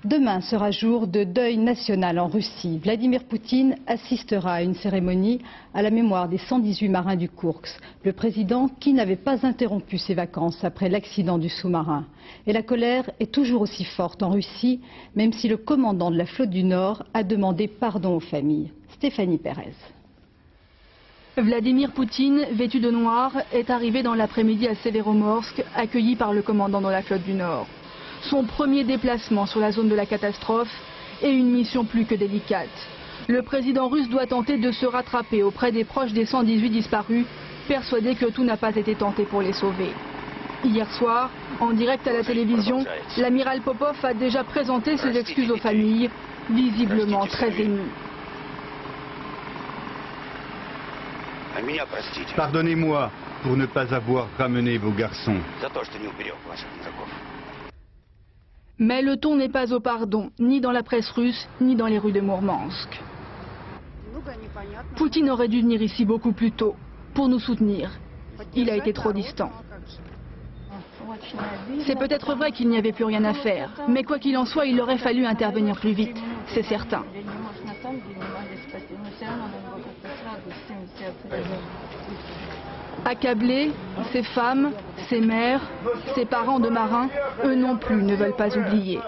Demain sera jour de deuil national en Russie. Vladimir Poutine assistera à une cérémonie à la mémoire des 118 marins du Koursk. Le président qui n'avait pas interrompu ses vacances après l'accident du sous-marin. Et la colère est toujours aussi forte en Russie, même si le commandant de la flotte du Nord a demandé pardon aux familles. Stéphanie Pérez. Vladimir Poutine, vêtu de noir, est arrivé dans l'après-midi à Severomorsk, accueilli par le commandant de la flotte du Nord. Son premier déplacement sur la zone de la catastrophe est une mission plus que délicate. Le président russe doit tenter de se rattraper auprès des proches des 118 disparus, persuadé que tout n'a pas été tenté pour les sauver. Hier soir, en direct à la télévision, l'amiral Popov a déjà présenté ses excuses aux familles, visiblement très émues. Pardonnez-moi pour ne pas avoir ramené vos garçons. Mais le ton n'est pas au pardon, ni dans la presse russe, ni dans les rues de Mourmansk. Poutine aurait dû venir ici beaucoup plus tôt, pour nous soutenir. Il a été trop distant. C'est peut-être vrai qu'il n'y avait plus rien à faire, mais quoi qu'il en soit, il aurait fallu intervenir plus vite, c'est certain. Accablés, ces femmes, ces mères, ces parents de marins, eux non plus ne veulent pas oublier.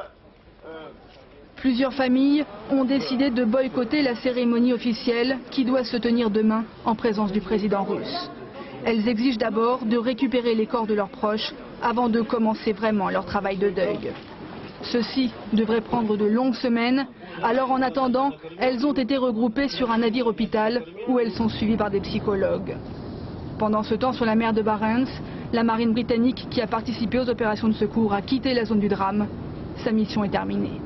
Plusieurs familles ont décidé de boycotter la cérémonie officielle qui doit se tenir demain en présence du président russe. Elles exigent d'abord de récupérer les corps de leurs proches avant de commencer vraiment leur travail de deuil. Ceci devrait prendre de longues semaines, alors en attendant, elles ont été regroupées sur un navire hôpital où elles sont suivies par des psychologues. Pendant ce temps, sur la mer de Barents, la marine britannique qui a participé aux opérations de secours a quitté la zone du drame. Sa mission est terminée.